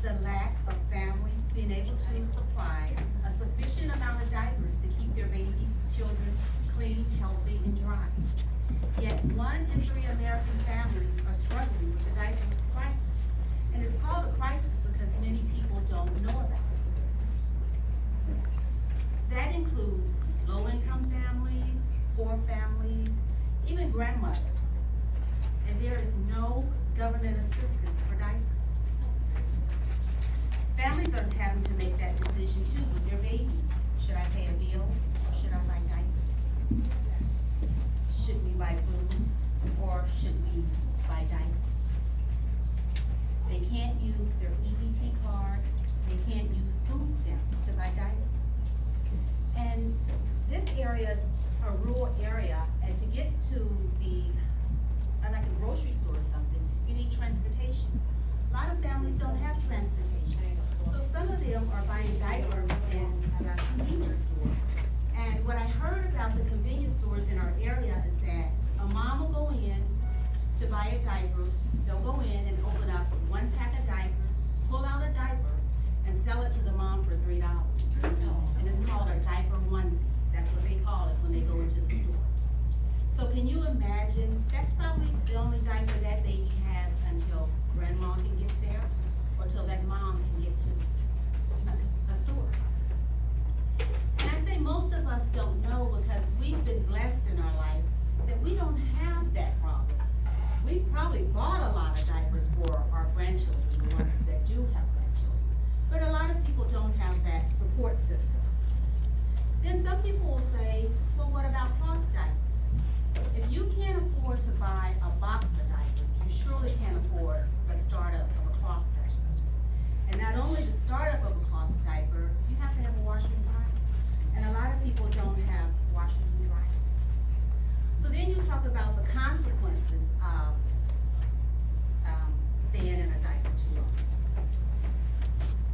the lack of families being able to supply a sufficient amount of diapers to keep their babies, children clean, healthy, and dry. Yet 1 in 3 American families are struggling with the diaper crisis. And it's called a crisis because many people don't know about it. That includes low-income families, poor families, even grandmothers. And there is no government assistance for diapers. Families are having to make that decision too with their babies. Should I pay a bill or should I buy diapers? Should we buy food or should we buy diapers? They can't use their EBT cards, they can't use food stamps to buy diapers. And this area is a rural area, and to get to like a grocery store or something, you need transportation. A lot of families don't have transportation. So some of them are buying diapers in a convenience store. And what I heard about the convenience stores in our area is that a mom will go in to buy a diaper, they'll go in and open up 1 pack of diapers, pull out a diaper, and sell it to the mom for $3. And it's called a diaper onesie. That's what they call it when they go into the store. So can you imagine, that's probably the only diaper that baby has until grandma can get there, or till that mom can get to a store. And I say most of us don't know because we've been blessed in our life that we don't have that problem. We've probably bought a lot of diapers for our grandchildren, the ones that do have grandchildren. But a lot of people don't have that support system. Then some people will say, well, what about cloth diapers? If you can't afford to buy a box of diapers, you surely can't afford the startup of a cloth diaper. And not only the startup of a cloth diaper, you have to have a washer and dryer. And a lot of people don't have washers and dryers. So then you talk about the consequences of staying in a diaper too long.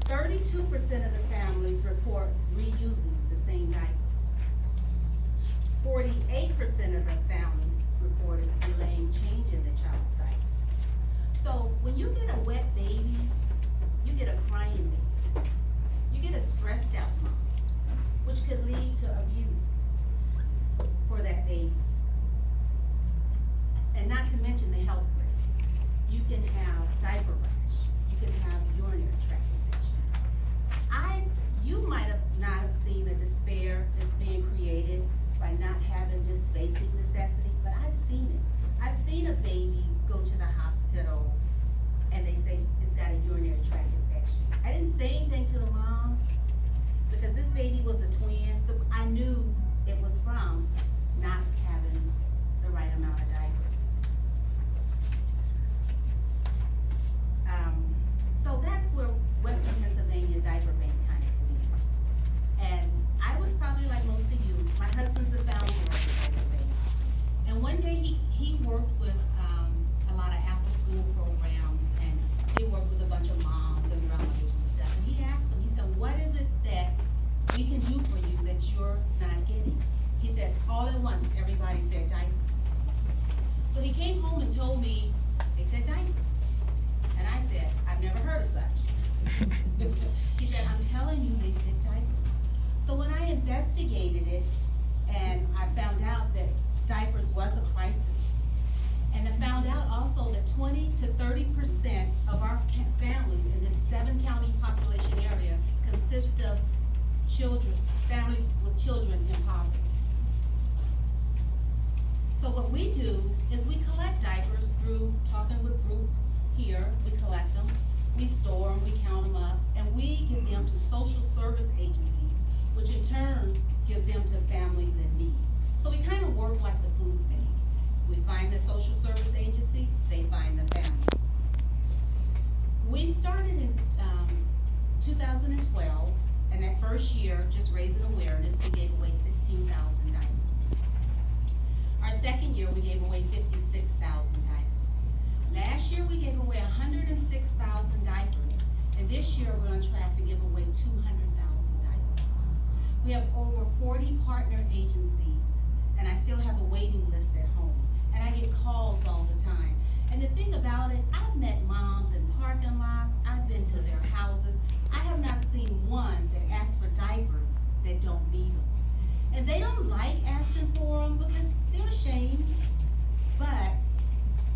32% of the families report reusing the same diaper. 48% of the families reported delaying changing the child's diaper. So when you get a wet baby, you get a crying baby. You get a stressed out mom, which could lead to abuse for that baby. And not to mention the health risks. You can have diaper rash. You can have urinary tract infection. You might have not have seen the despair that's being created by not having this basic necessity, but I've seen it. I've seen a baby go to the hospital and they say it's got a urinary tract infection. I didn't say anything to the mom because this baby was a twin, so I knew it was from not having the right amount of diapers. So that's where Western Pennsylvania Diaper Bank kind of came in. And I was probably like most of you. My husband's the founder of the Diaper Bank. And one day he worked with a lot of after school programs, and he worked with a bunch of moms and grandmothers and stuff. And he asked them, he said, what is it that we can do for you that you're not getting? He said, all at once, everybody said diapers. So he came home and told me, they said diapers. And I said, I've never heard of such. He said, I'm telling you, they said diapers. So when I investigated it, and I found out that diapers was a crisis, and I found out also that 20 to 30% of our families in this 7-county population area consist of children, families with children in poverty. So what we do is we collect diapers through talking with groups here. We collect them, we store them, we count them up, and we give them to social service agencies, which in turn gives them to families in need. So we kind of work like the food bank. We find the social service agency, they find the families. We started in 2012, and that first year, just raising awareness, we gave away 16,000 diapers. Our second year, we gave away 56,000 diapers. Last year, we gave away 106,000 diapers, and this year, we're on track to give away 200,000 diapers. We have over 40 partner agencies, and I still have a waiting list at home, and I get calls all the time. And the thing about it, I've met moms in parking lots, I've been to their house that don't need them. And they don't like asking for them because they're ashamed, but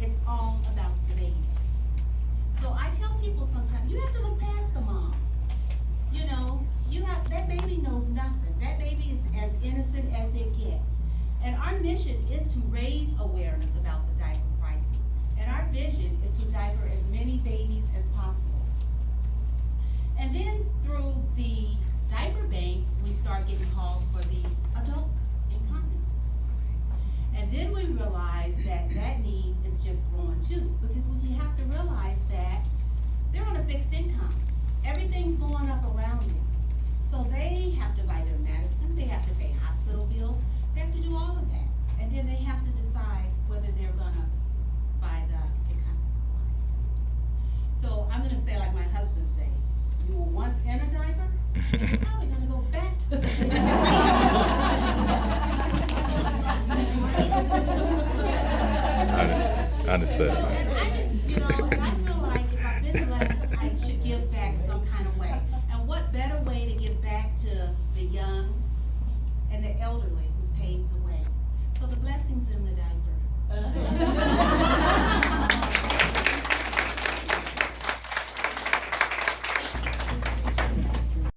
it's all about the baby. So I tell people sometimes, you have to look past the mom. You know, that baby knows nothing. That baby is as innocent as it gets. And our mission is to raise awareness about the diaper crisis. And our vision is to diaper as many babies as possible. And then through the diaper bank, we start getting calls for the adult incontinence. And then we realize that that need is just growing too, because you have to realize that they're on a fixed income. Everything's going up around them. So they have to buy their medicine, they have to pay hospital bills, they have to do all of that. And then they have to decide whether they're gonna buy the incontinence supplies. So I'm gonna say like my husband say, you were once in a diaper, and you're probably gonna go back to the Understood. So, and I just, and I feel like if I've been blessed, I should give back some kind of way. And what better way to give back to the young and the elderly who paved the way? So the blessings in the diaper.